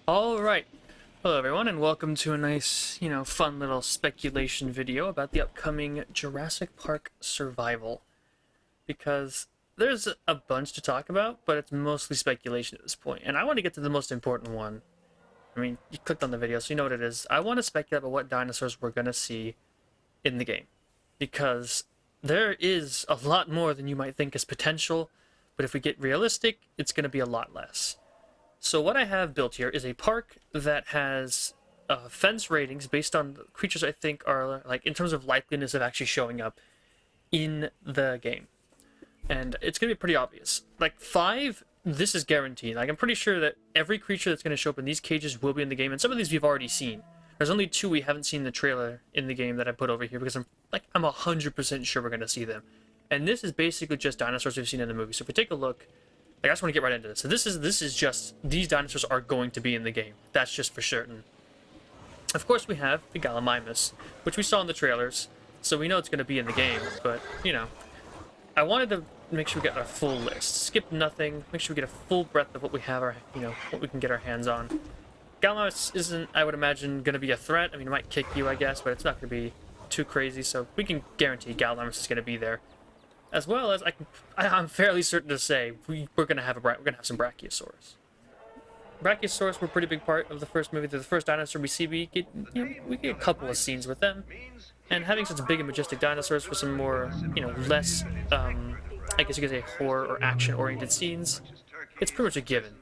Alright, hello everyone and welcome to a nice, fun little speculation video about the upcoming Jurassic Park Survival. Because there's a bunch to talk about, but it's mostly speculation at this point. And I want to get to the most important one. I mean, you clicked on the video, so you know what it is. I want to speculate about what dinosaurs we're going to see in the game. Because there is a lot more than you might think is potential, but if we get realistic, it's going to be a lot less. So what I have built here is a park that has fence ratings based on creatures I think are, like, in terms of likeliness of actually showing up in the game. And it's going to be pretty obvious. Like, 5, this is guaranteed. Like, I'm pretty sure that every creature that's going to show up in these cages will be in the game, and some of these we've already seen. There's only 2 we haven't seen the trailer in the game that I put over here, because I'm 100% sure we're going to see them. And this is basically just dinosaurs we've seen in the movie. So if we take a look, I just want to get right into this. So this is just, these dinosaurs are going to be in the game. That's just for certain. Of course we have the Gallimimus, which we saw in the trailers, so we know it's going to be in the game, but, I wanted to make sure we get a full list. Skip nothing, make sure we get a full breadth of what we have, what we can get our hands on. Gallimimus isn't, I would imagine, going to be a threat. I mean, it might kick you, I guess, but it's not going to be too crazy, so we can guarantee Gallimimus is going to be there. As well as I'm fairly certain to say we're gonna have some Brachiosaurus. Brachiosaurus were a pretty big part of the first movie. They're the first dinosaur we see. We get a couple of scenes with them, and having such big and majestic dinosaurs for some more less I guess you could say horror or action-oriented scenes, it's pretty much a given.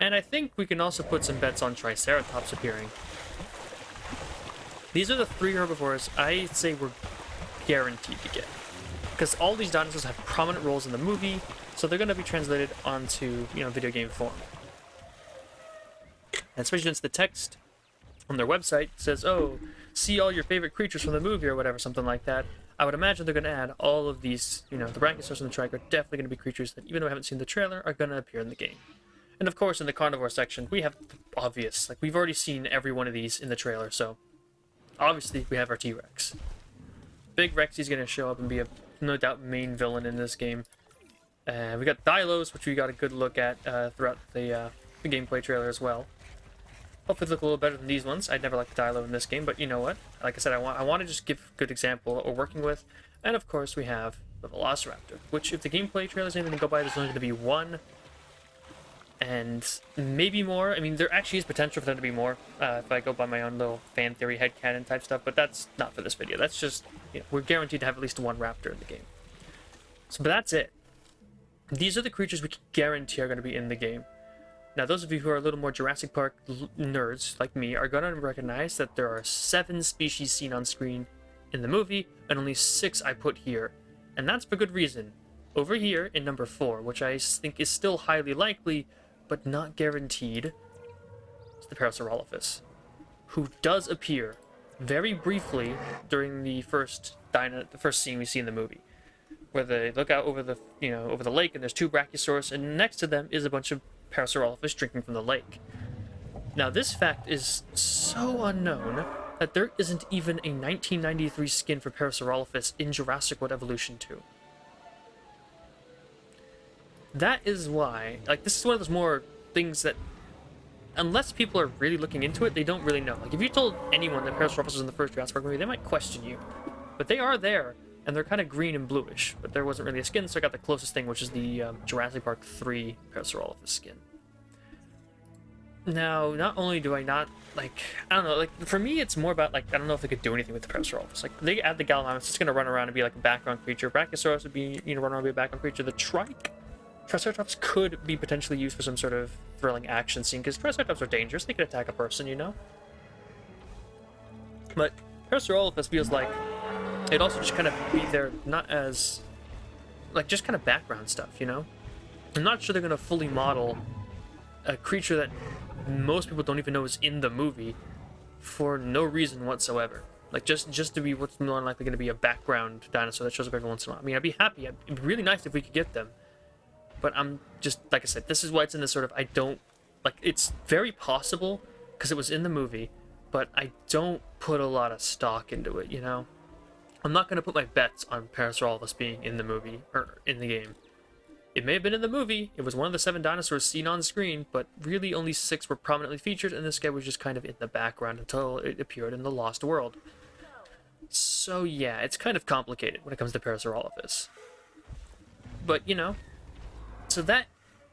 And I think we can also put some bets on Triceratops appearing. These are the 3 herbivores I'd say we're guaranteed to get. Because all these dinosaurs have prominent roles in the movie, so they're going to be translated onto, video game form. And especially since the text on their website says, oh, see all your favorite creatures from the movie or whatever, something like that, I would imagine they're going to add all of these, the Brachiosaurus and the Trike are definitely going to be creatures that, even though I haven't seen the trailer, are going to appear in the game. And of course, in the carnivore section, we have the obvious, we've already seen every one of these in the trailer, so obviously we have our T-Rex. Big Rexy's going to show up and be a no doubt main villain in this game. We got Tylos, which we got a good look at throughout the gameplay trailer as well. Hopefully look a little better than these ones. I'd never liked the Tylo in this game, but you know what? Like I said, I want to just give a good example of what we're working with. And of course we have the Velociraptor, which if the gameplay trailer is anything to go by, there's only going to be 1. And maybe more. I mean, there actually is potential for there to be more, if I go by my own little fan theory headcanon type stuff, but that's not for this video. That's just, we're guaranteed to have at least 1 raptor in the game. So, but that's it. These are the creatures we can guarantee are going to be in the game. Now, those of you who are a little more Jurassic Park nerds, like me, are going to recognize that there are 7 species seen on screen in the movie, and only 6 I put here. And that's for good reason. Over here, in number 4, which I think is still highly likely, but not guaranteed, is the Parasaurolophus, who does appear very briefly during the first scene we see in the movie, where they look out over the over the lake and there's 2 Brachiosaurus, and next to them is a bunch of Parasaurolophus drinking from the lake. Now this fact is so unknown that there isn't even a 1993 skin for Parasaurolophus in Jurassic World Evolution 2. That is why, this is one of those more things that, unless people are really looking into it, they don't really know. If you told anyone that Parasaurolophus was in the first Jurassic Park movie, they might question you. But they are there, and they're kind of green and bluish. But there wasn't really a skin, so I got the closest thing, which is the Jurassic Park 3 Parasaurolophus skin. Now, not only do I not, I don't know, for me it's more about, I don't know if they could do anything with the Parasaurolophus. They add the Gallimimus, it's going to run around and be like a background creature. Brachiosaurus would be, run around and be a background creature. The Trike, Triceratops could be potentially used for some sort of thrilling action scene, because Triceratops are dangerous. They could attack a person, But Parasaurolophus feels like it'd also just kind of be there, not as, just kind of background stuff, I'm not sure they're going to fully model a creature that most people don't even know is in the movie for no reason whatsoever. Just to be what's more likely going to be a background dinosaur that shows up every once in a while. I mean, I'd be happy. It'd be really nice if we could get them. But I'm just, like I said, this is why it's in this sort of, it's very possible, because it was in the movie, but I don't put a lot of stock into it, I'm not going to put my bets on Parasaurolophus being in the movie, or in the game. It may have been in the movie, it was one of the 7 dinosaurs seen on screen, but really only 6 were prominently featured, and this guy was just kind of in the background until it appeared in the Lost World. So yeah, it's kind of complicated when it comes to Parasaurolophus. But, you know, so that,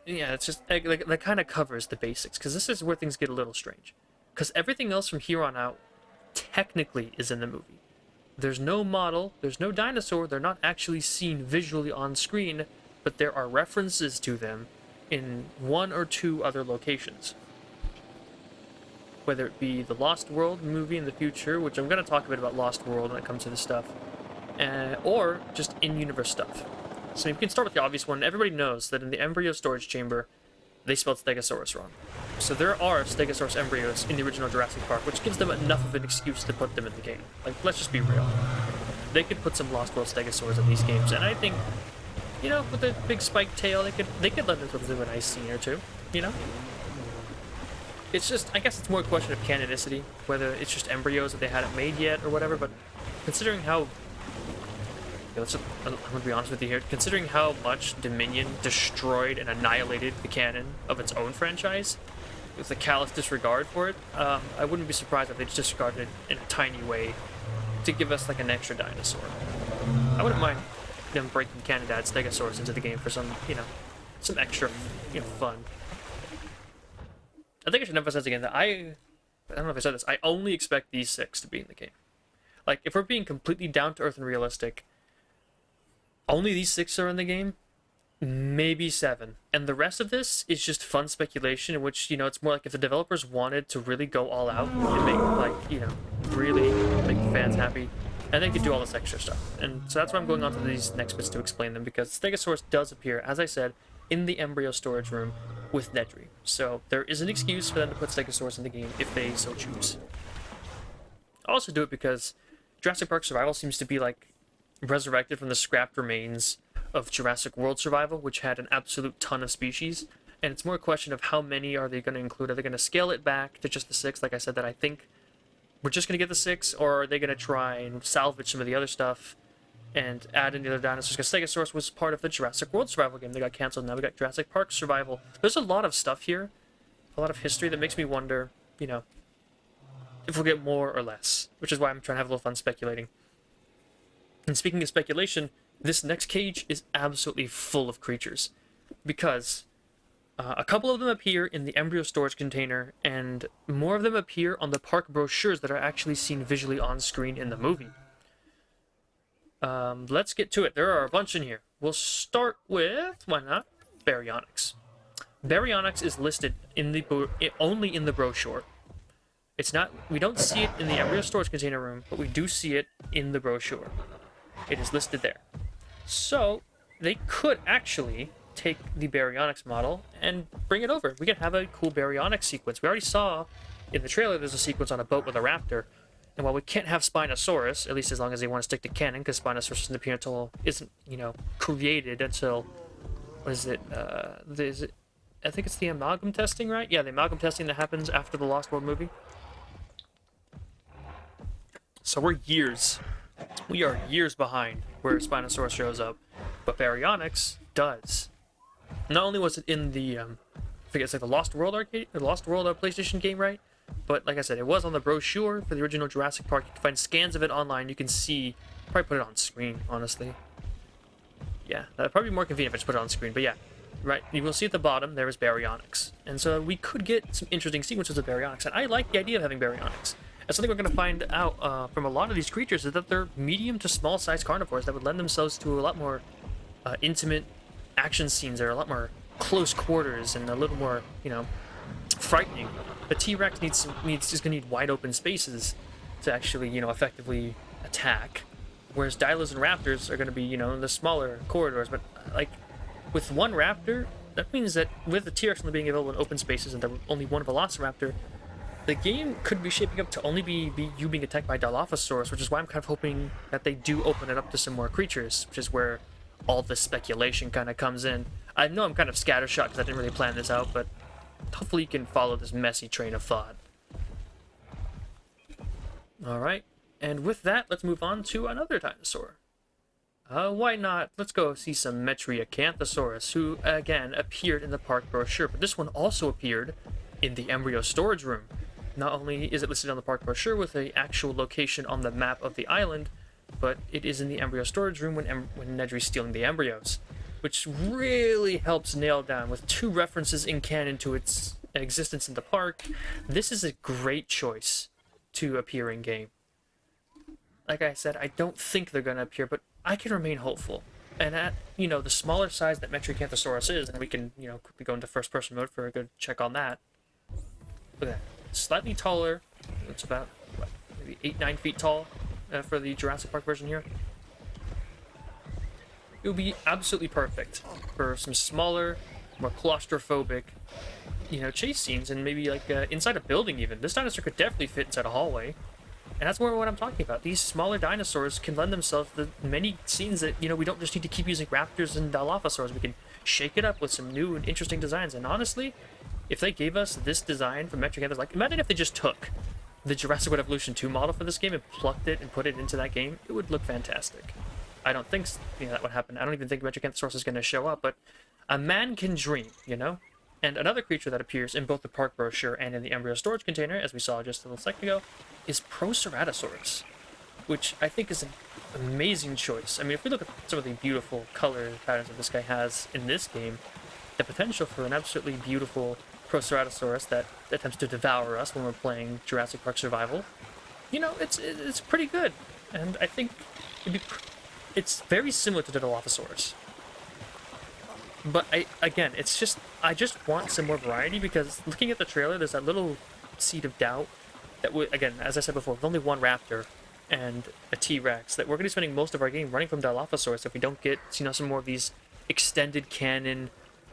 yeah, it's just, that kind of covers the basics, because this is where things get a little strange. Because everything else from here on out technically is in the movie. There's no model, there's no dinosaur, they're not actually seen visually on screen, but there are references to them in 1 or 2 other locations. Whether it be the Lost World movie in the future, which I'm going to talk a bit about Lost World when it comes to this stuff, or just in-universe stuff. So you can start with the obvious one. Everybody knows that in the embryo storage chamber, they spelled Stegosaurus wrong. So there are Stegosaurus embryos in the original Jurassic Park, which gives them enough of an excuse to put them in the game. Like, let's just be real. They could put some Lost World Stegosaurs in these games, and I think, you know, with a big spiked tail, they could let them do a nice scene or two, you know? It's just, I guess it's more a question of canonicity, whether it's just embryos that they hadn't made yet or whatever, but considering how, I'm going to be honest with you here, considering how much Dominion destroyed and annihilated the canon of its own franchise, with a callous disregard for it, I wouldn't be surprised if they just disregarded it in a tiny way to give us like an extra dinosaur. I wouldn't mind them breaking canon to add Stegosaurus into the game for some, you know, some extra, you know, fun. I think I should emphasize again that I don't know if I said this, I only expect these 6 to be in the game. Like, if we're being completely down-to-earth and realistic, only these 6 are in the game, maybe 7. And the rest of this is just fun speculation in which, you know, it's more like if the developers wanted to really go all out and make, like, you know, really make the fans happy, and they could do all this extra stuff. And so that's why I'm going on to these next bits to explain them, because Stegosaurus does appear, as I said, in the embryo storage room with Nedry. So there is an excuse for them to put Stegosaurus in the game if they so choose. I also do it because Jurassic Park Survival seems to be like resurrected from the scrapped remains of Jurassic World Survival, which had an absolute ton of species, and it's more a question of how many are they going to include. Are they going to scale it back to just the 6, like I said, that I think we're just going to get the 6, or are they going to try and salvage some of the other stuff and add in the other dinosaurs? Because Stegosaurus was part of the Jurassic World Survival game. They got canceled. Now we got Jurassic Park Survival. There's a lot of stuff here, a lot of history that makes me wonder, you know, if we'll get more or less, which is why I'm trying to have a little fun speculating. And speaking of speculation, this next cage is absolutely full of creatures, because a couple of them appear in the embryo storage container, and more of them appear on the park brochures that are actually seen visually on screen in the movie. Let's get to it. There are a bunch in here. We'll start with, why not, Bionx. Bionx is listed in the only in the brochure. It's not, we don't see it in the embryo storage container room, but we do see it in the brochure. It is listed there. So they could actually take the Bionx model and bring it over. We could have a cool Bionx sequence. We already saw in the trailer there's a sequence on a boat with a raptor. And while we can't have Spinosaurus, at least as long as they want to stick to canon, because Spinosaurus doesn't appear until, isn't, you know, created until, what is it, I think it's the amalgam testing, right? Yeah, the amalgam testing that happens after the Lost World movie. So we are years behind where Spinosaurus shows up, but Bionx does. Not only was it in the, I think it's like the Lost World arcade, the Lost World PlayStation game, right? But like I said, it was on the brochure for the original Jurassic Park. You can find scans of it online. You can see, probably put it on screen, honestly. Yeah, that'd probably be more convenient if I just put it on screen. But yeah, right, you will see at the bottom, there is Bionx. And so we could get some interesting sequences of Bionx. And I like the idea of having Bionx. And something we're going to find out from a lot of these creatures is that they're medium to small size carnivores that would lend themselves to a lot more intimate action scenes. That are a lot more close quarters and a little more, you know, frightening. The T-Rex is going to need wide open spaces to actually, you know, effectively attack, whereas Dilos and Raptors are going to be, you know, in the smaller corridors. But like with one Raptor, that means that with the T-Rex only being available in open spaces and only one Velociraptor, the game could be shaping up to only be you being attacked by Dilophosaurus, which is why I'm kind of hoping that they do open it up to some more creatures, which is where all this speculation kind of comes in. I know I'm kind of scattershot because I didn't really plan this out, but hopefully you can follow this messy train of thought. Alright, and with that, let's move on to another dinosaur. Why not? Let's go see some Metriacanthosaurus, who, again, appeared in the park brochure, but this one also appeared in the embryo storage room. Not only is it listed on the park brochure with an actual location on the map of the island, but it is in the embryo storage room when Nedry's stealing the embryos, which really helps nail down, with 2 references in canon to its existence in the park. This is a great choice to appear in game. Like I said, I don't think they're going to appear, but I can remain hopeful. And at, the smaller size that Metriacanthosaurus is, and we can, quickly go into first-person mode for a good check on that. Look at that. Slightly taller. It's about, maybe 8-9 feet tall for the Jurassic Park version here. It would be absolutely perfect for some smaller, more claustrophobic, chase scenes, and maybe, like, inside a building even. This dinosaur could definitely fit inside a hallway. And that's more what I'm talking about. These smaller dinosaurs can lend themselves to many scenes that, we don't just need to keep using raptors and Dilophosaurs. We can shake it up with some new and interesting designs. And honestly, if they gave us this design from Metricanthus, like, imagine if they just took the Jurassic World Evolution 2 model for this game and plucked it and put it into that game, it would look fantastic. I don't think that would happen. I don't even think Metriacanthosaurus is going to show up, but a man can dream, And another creature that appears in both the park brochure and in the embryo storage container, as we saw just a little second ago, is Parasaurolophus, which I think is an amazing choice. I mean, if we look at some of the beautiful color patterns that this guy has in this game, the potential for an absolutely beautiful Parasaurolophus that attempts to devour us when we're playing Jurassic Park Survival, it's pretty good. And I think it's very similar to Dilophosaurus. But I just want some more variety, because looking at the trailer, there's that little seed of doubt that again, as I said before, with only one raptor and a T-Rex, that we're going to be spending most of our game running from Dilophosaurus if we don't get, some more of these extended canon,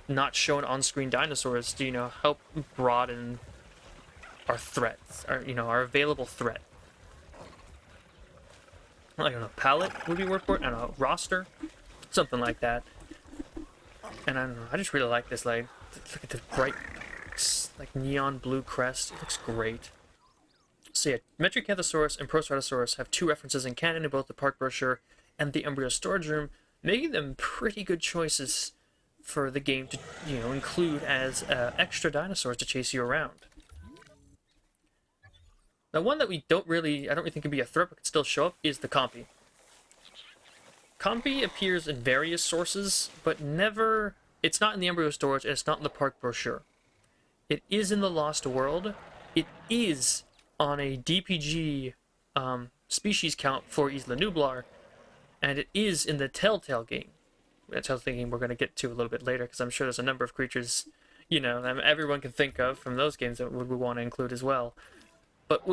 not shown on-screen dinosaurs to, help broaden our threats, our available threat. I don't know, palette would be word for it? I don't know, roster? Something like that. And I don't know, I just really like this, like, look at the bright, like, neon blue crest. It looks great. So yeah, Metriacanthosaurus and Parasaurolophus have 2 references in canon in both the park brochure and the embryo storage room, making them pretty good choices for the game to, include as extra dinosaurs to chase you around. Now, one that I don't really think can be a threat but can still show up is the Compy. Compy appears in various sources, but never... It's not in the embryo storage, and it's not in the park brochure. It is in the Lost World. It is on a DPG species count for Isla Nublar, and it is in the Telltale game. The Telltale game we're going to get to a little bit later, because I'm sure there's a number of creatures, that everyone can think of from those games that we want to include as well. But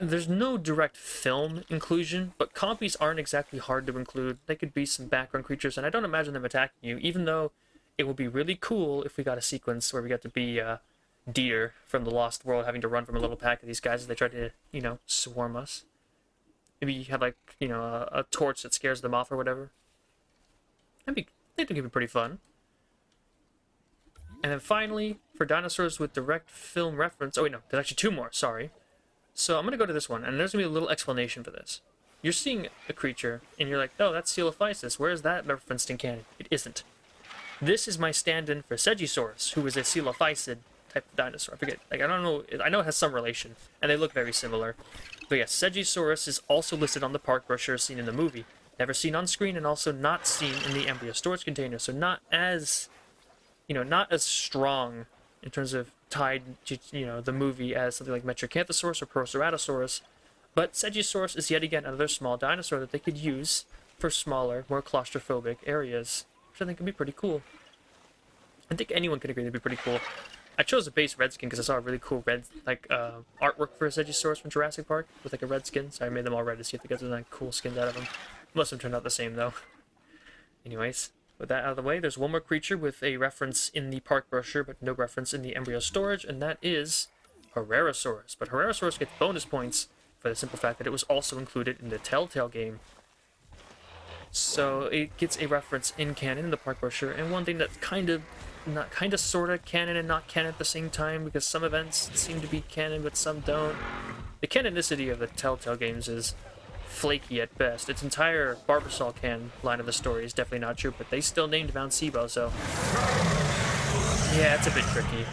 there's no direct film inclusion, but compies aren't exactly hard to include. They could be some background creatures, and I don't imagine them attacking you, even though it would be really cool if we got a sequence where we got to be deer from the Lost World having to run from a little pack of these guys as they try to, swarm us. Maybe you have, like, a torch that scares them off or whatever. I think it'd be pretty fun. And then finally, for dinosaurs with direct film reference... Oh, wait, no, there's actually 2 more, sorry. So I'm going to go to this one, and there's going to be a little explanation for this. You're seeing a creature, and you're like, oh, that's Coelophysis. Where is that referenced in canon? It isn't. This is my stand-in for Stegosaurus, who is a Coelophysid type of dinosaur. I forget. Like, I don't know. I know it has some relation, and they look very similar. But yeah, Stegosaurus is also listed on the park brochure seen in the movie. Never seen on screen, and also not seen in the embryo storage container. So not as, not as strong in terms of tied to, the movie as something like Metriacanthosaurus or Parasaurolophus. But Stegosaurus is yet again another small dinosaur that they could use for smaller, more claustrophobic areas, which I think would be pretty cool. I think anyone could agree that'd be pretty cool. I chose a base red skin because I saw a really cool red, artwork for a Stegosaurus from Jurassic Park with, like, a red skin, so I made them all red to see if they get some, like, cool skins out of them. Most of them turned out the same, though. Anyways, with that out of the way, there's one more creature with a reference in the park brochure, but no reference in the embryo storage, and that is Parasaurolophus. But Parasaurolophus gets bonus points for the simple fact that it was also included in the Telltale game. So it gets a reference in canon in the park brochure, and one thing that's kind of sort of canon and not canon at the same time, because some events seem to be canon but some don't. The canonicity of the Telltale games is flaky at best. Its entire Barbasol can line of the story is definitely not true, but they still named Mount Sibo, so yeah, it's a bit tricky.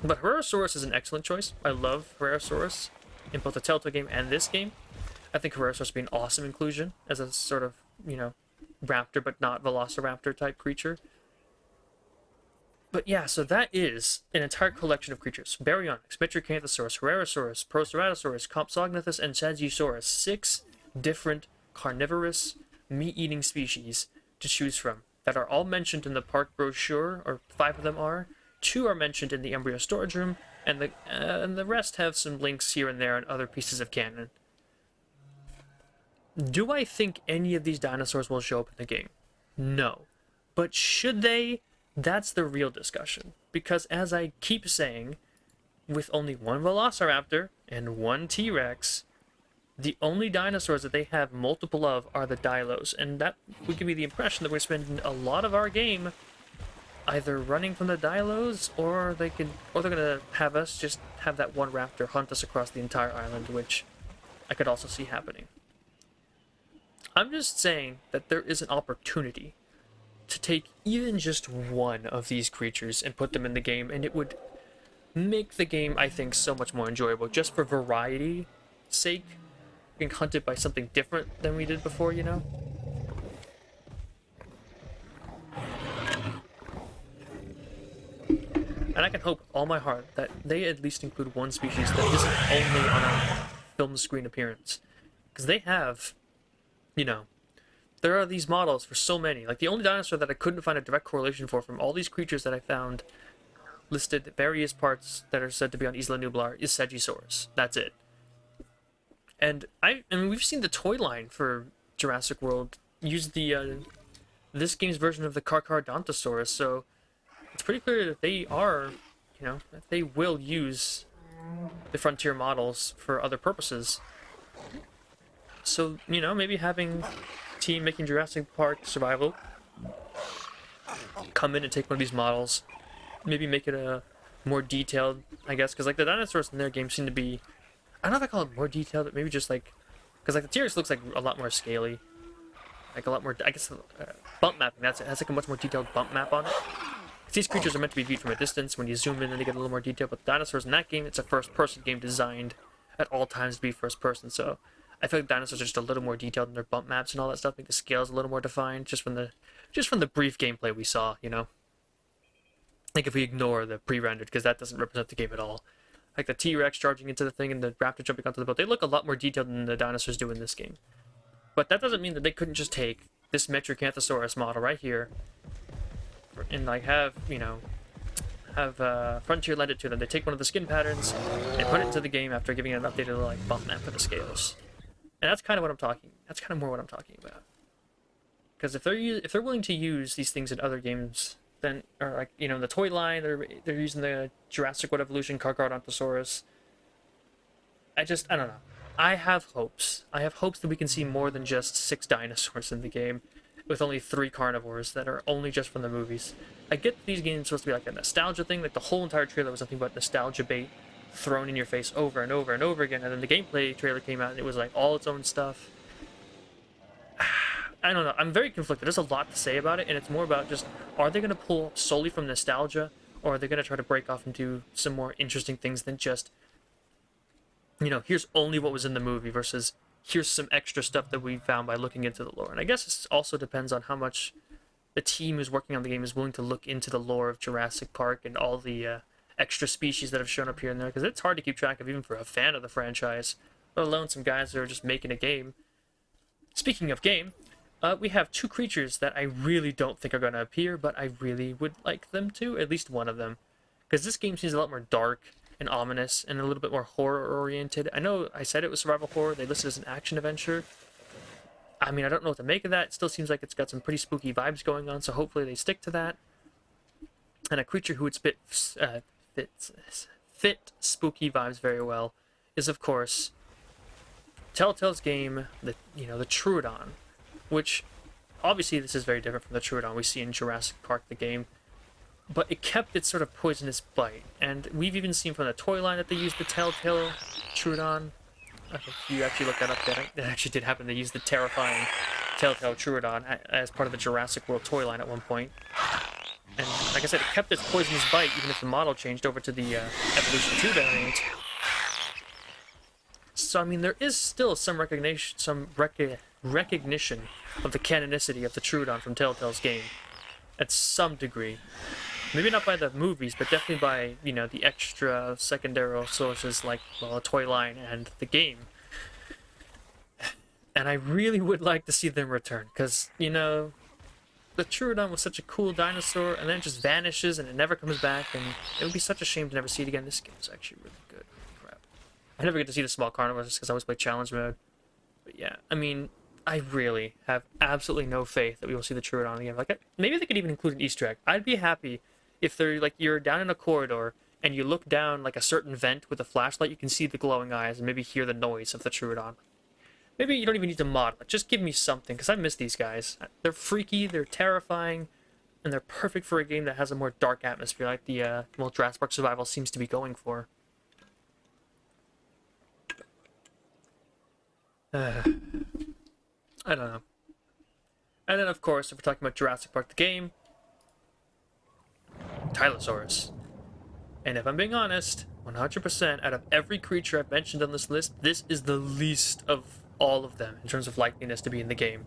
But Parasaurolophus is an excellent choice. I love Parasaurolophus in both the Telltale game and this game. I think Parasaurolophus would be an awesome inclusion as a sort of, you know, raptor but not velociraptor type creature. But yeah, so that is an entire collection of creatures. Bionx, Metriacanthosaurus, Parasaurolophus, Parasaurolophus, Compsognathus, and Sagittarius. 6 different carnivorous, meat-eating species to choose from that are all mentioned in the park brochure, or 5 of them are. 2 are mentioned in the embryo storage room, and the rest have some links here and there on other pieces of canon. Do I think any of these dinosaurs will show up in the game? No. But should they? That's the real discussion. Because as I keep saying, with only 1 Velociraptor and 1 T-Rex, the only dinosaurs that they have multiple of are the Dilos, and that would give me the impression that we're spending a lot of our game either running from the Dilos, or they're gonna have us just have that 1 raptor hunt us across the entire island, which I could also see happening. I'm just saying that there is an opportunity to take even just 1 of these creatures and put them in the game, and it would make the game, I think, so much more enjoyable, just for variety's sake. Being hunted by something different than we did before, you know? And I can hope all my heart that they at least include 1 species that isn't only on a film screen appearance. Because they have, you know, there are these models for so many. Like, the only dinosaur that I couldn't find a direct correlation for from all these creatures that I found listed at various parts that are said to be on Isla Nublar is Sagittarius. That's it. And we've seen the toy line for Jurassic World use the this game's version of the Carcharodontosaurus, so it's pretty clear that they are, you know, that they will use the frontier models for other purposes. So, you know, maybe having team making Jurassic Park Survival come in and take one of these models, maybe make it a more detailed, I guess, because like the dinosaurs in their game seem to be, I don't know if I call it more detailed, but maybe just like, because like the T-Rex looks like a lot more scaly, like a lot more, I guess, bump mapping. That's it. It has like a much more detailed bump map on it. These creatures are meant to be viewed from a distance. When you zoom in, and they get a little more detail. But the dinosaurs in that game, it's a first-person game designed at all times to be first-person. So I feel like dinosaurs are just a little more detailed in their bump maps and all that stuff. Make the scales a little more defined, just from the brief gameplay we saw. You know, like if we ignore the pre-rendered, because that doesn't represent the game at all. Like the T-Rex charging into the thing and the raptor jumping onto the boat, they look a lot more detailed than the dinosaurs do in this game. But that doesn't mean that they couldn't just take this Metriacanthosaurus model right here and like have, you know, have Frontier lend it to them. They take one of the skin patterns and put it into the game after giving it an updated little, like, bump map for the scales. And that's kind of what I'm talking. That's kind of more what I'm talking about. Because if they're willing to use these things in other games, then, or like, you know, in the toy line, they're using the Jurassic World Evolution Carcharodontosaurus. I don't know. I have hopes. I have hopes that we can see more than just 6 dinosaurs in the game, with only 3 carnivores that are only just from the movies. I get that these games are supposed to be like a nostalgia thing, like the whole entire trailer was nothing but nostalgia bait thrown in your face over and over and over again, and then the gameplay trailer came out and it was like all its own stuff. I don't know, I'm very conflicted. There's a lot to say about it, and it's more about just, are they going to pull solely from nostalgia, or are they going to try to break off and do some more interesting things than just, you know, here's only what was in the movie versus here's some extra stuff that we found by looking into the lore. And I guess it also depends on how much the team who's working on the game is willing to look into the lore of Jurassic Park and all the extra species that have shown up here and there, because it's hard to keep track of even for a fan of the franchise, let alone some guys that are just making a game. Speaking of game, we have 2 creatures that I really don't think are going to appear, but I really would like them to, at least one of them. Because this game seems a lot more dark and ominous and a little bit more horror-oriented. I know I said it was survival horror. They listed it as an action-adventure. I mean, I don't know what to make of that. It still seems like it's got some pretty spooky vibes going on, so hopefully they stick to that. And a creature who would fit spooky vibes very well is, of course, Telltale's game, the Trodon, which obviously this is very different from the Trodon we see in Jurassic Park the game, but it kept its sort of poisonous bite. And we've even seen from the toy line that they used the Telltale Trodon If you actually look that up, that actually did happen. They used the terrifying Telltale Trodon as part of the Jurassic World toy line at one point. And like I said, it kept its poisonous bite even if the model changed over to the Evolution 2 variant. So I mean, there is still some recognition of the canonicity of the Trodon from Telltale's game, at some degree. Maybe not by the movies, but definitely by, you know, the extra secondary sources like, well, a toy line and the game. And I really would like to see them return, because, you know, the Trodon was such a cool dinosaur, and then it just vanishes and it never comes back, and it would be such a shame to never see it again. This game is actually really good. Crap. I never get to see the small carnivores just because I always play challenge mode. But yeah, I mean, I really have absolutely no faith that we will see the Trodon again. Like, maybe they could even include an Easter egg. I'd be happy if they're like, you're down in a corridor and you look down like a certain vent with a flashlight, you can see the glowing eyes and maybe hear the noise of the Trodon. Maybe you don't even need to model it. Just give me something, because I miss these guys. They're freaky, they're terrifying, and they're perfect for a game that has a more dark atmosphere, like the well, Jurassic Park Survival seems to be going for. I don't know. And then, of course, if we're talking about Jurassic Park the game, Tylosaurus. And if I'm being honest, 100% out of every creature I've mentioned on this list, this is the least of all of them in terms of likeliness to be in the game.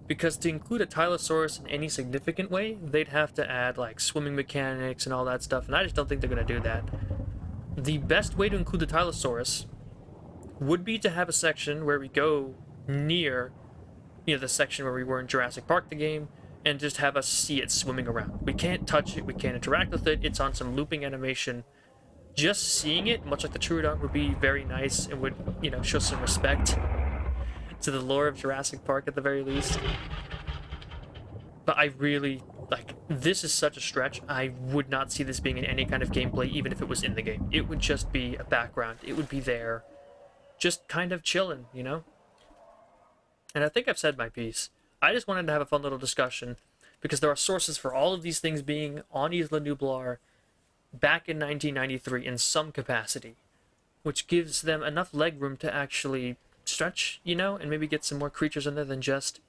Because to include a Tylosaurus in any significant way, they'd have to add like swimming mechanics and all that stuff, and I just don't think they're going to do that. The best way to include the Tylosaurus would be to have a section where we go near, you know, the section where we were in Jurassic Park the game, and just have us see it swimming around. We can't touch it, we can't interact with it, it's on some looping animation. Just seeing it, much like the Trodon, would be very nice and would, you know, show some respect to the lore of Jurassic Park at the very least. But I really, like, this is such a stretch. I would not see this being in any kind of gameplay, even if it was in the game. It would just be a background. It would be there, just kind of chilling, you know? And I think I've said my piece. I just wanted to have a fun little discussion, because there are sources for all of these things being on Isla Nublar back in 1993 in some capacity, which gives them enough leg room to actually stretch, you know, and maybe get some more creatures in there than just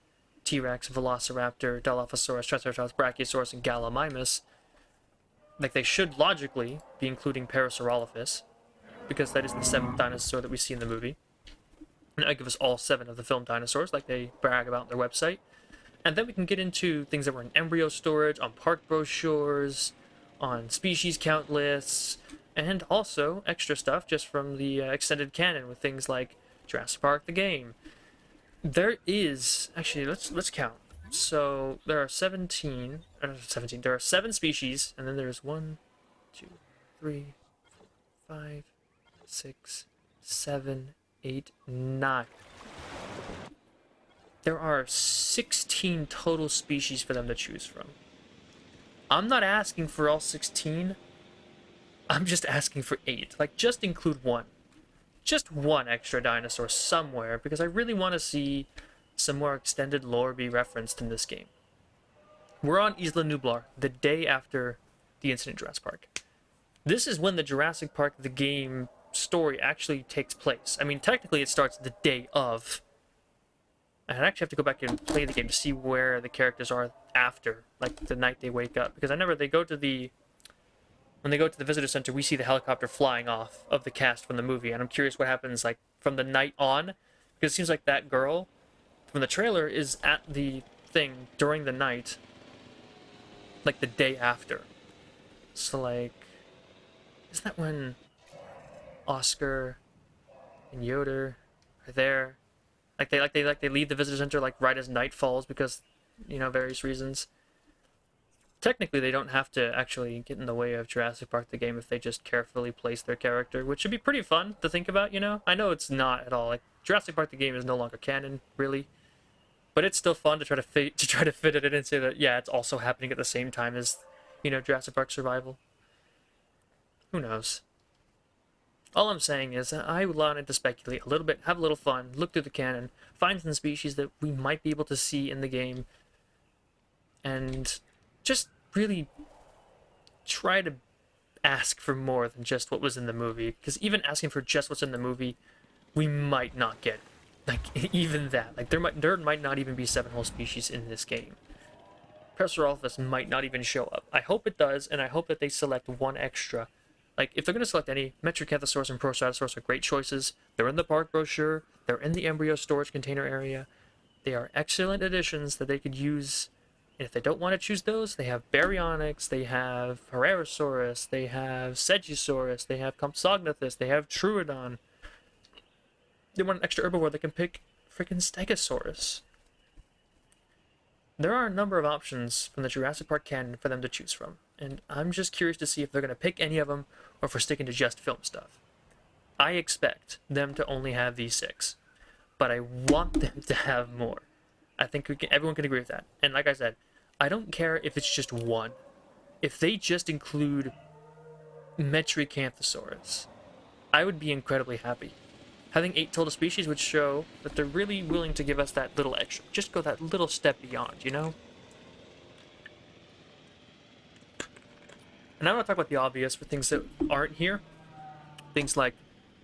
T-Rex, Velociraptor, Dilophosaurus, Triceratops, Brachiosaurus, and Gallimimus. Like, they should logically be including Parasaurolophus, because that is the 7th dinosaur that we see in the movie. And I give us all 7 of the film dinosaurs, like they brag about on their website. And then we can get into things that were in embryo storage, on park brochures, on species count lists, and also extra stuff just from the extended canon with things like Jurassic Park the game. There is actually, let's count. So there are 17. There are 7 species, and then there's 1, 2, 3, 4, 5, 6, 7, 8, 9. There are 16 total species for them to choose from. I'm not asking for all 16. I'm just asking for 8. Like, just include 1. Just 1 extra dinosaur somewhere, because I really want to see some more extended lore be referenced in this game. We're on Isla Nublar, the day after the incident in Jurassic Park. This is when the Jurassic Park the game story actually takes place. I mean, technically it starts the day of. And I actually have to go back and play the game to see where the characters are after, like the night they wake up. Because I remember when they go to the visitor center, we see the helicopter flying off of the cast from the movie. And I'm curious what happens like from the night on. Because it seems like that girl from the trailer is at the thing during the night, like the day after. So like, isn't that when Oscar and Yoder are there? Like they leave the visitor center like right as night falls because, you know, various reasons. Technically, they don't have to actually get in the way of Jurassic Park the game if they just carefully place their character, which should be pretty fun to think about, you know? I know it's not at all. Like, Jurassic Park the game is no longer canon, really. But it's still fun to try to fit it in and say that, yeah, it's also happening at the same time as, you know, Jurassic Park Survival. Who knows? All I'm saying is that I wanted to speculate a little bit, have a little fun, look through the canon, find some species that we might be able to see in the game, and just really try to ask for more than just what was in the movie. Because even asking for just what's in the movie we might not get, like, even that. Like, there might not even be 7 whole species in this game. Parasaurolophus might not even show up. I hope it does, and I hope that they select one extra. Like, if they're going to select any, Metriacanthosaurus and Parasaurolophus are great choices. They're in the park brochure. They're in the embryo storage container area. They are excellent additions that they could use. And if they don't want to choose those, they have Bionx, they have Parasaurolophus, they have Stegosaurus, they have Compsognathus, they have Trodon. They want an extra herbivore, they can pick freaking Stegosaurus. There are a number of options from the Jurassic Park canon for them to choose from, and I'm just curious to see if they're going to pick any of them or if we're sticking to just film stuff. I expect them to only have these 6, but I want them to have more. I think everyone can agree with that. And like I said, I don't care if it's just one. If they just include Metriacanthosaurus, I would be incredibly happy. Having 8 total species would show that they're really willing to give us that little extra. Just go that little step beyond, you know? And I want to talk about the obvious for things that aren't here. Things like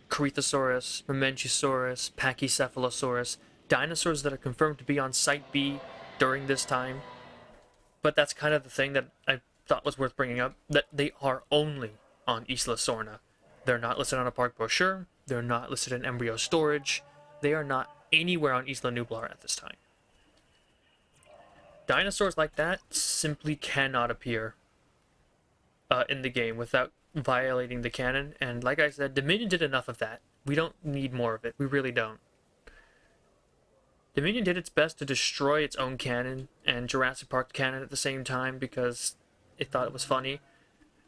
Corythosaurus, Memenchisaurus, Pachycephalosaurus, dinosaurs that are confirmed to be on Site B during this time. But that's kind of the thing that I thought was worth bringing up, that they are only on Isla Sorna. They're not listed on a park brochure. They're not listed in embryo storage. They are not anywhere on Isla Nublar at this time. Dinosaurs like that simply cannot appear in the game without violating the canon. And like I said, Dominion did enough of that. We don't need more of it. We really don't. Dominion did its best to destroy its own canon and Jurassic Park canon at the same time because it thought it was funny.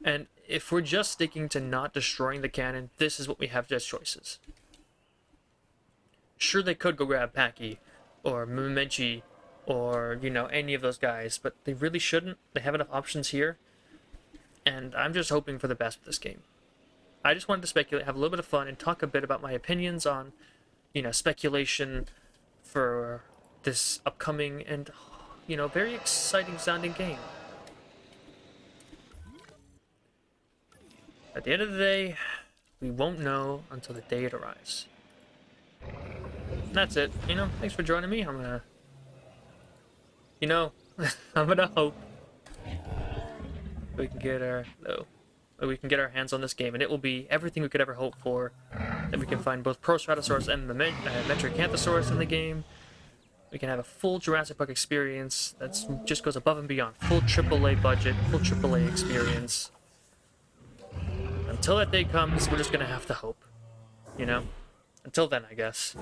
And if we're just sticking to not destroying the canon, this is what we have as choices. Sure, they could go grab Packy or Memenchi or, you know, any of those guys, but they really shouldn't. They have enough options here. And I'm just hoping for the best with this game. I just wanted to speculate, have a little bit of fun, and talk a bit about my opinions on, you know, speculation for this upcoming and, you know, very exciting sounding game. At the end of the day, we won't know until the day it arrives. And that's it. You know, thanks for joining me. I'm gonna... You know, I'm gonna hope we can get our... No. We can get our hands on this game, and it will be everything we could ever hope for. That we can find both Parasaurolophus and Metriacanthosaurus in the game. We can have a full Jurassic Park experience that just goes above and beyond. Full AAA budget, full AAA experience. Until that day comes, we're just gonna have to hope. You know? Until then, I guess.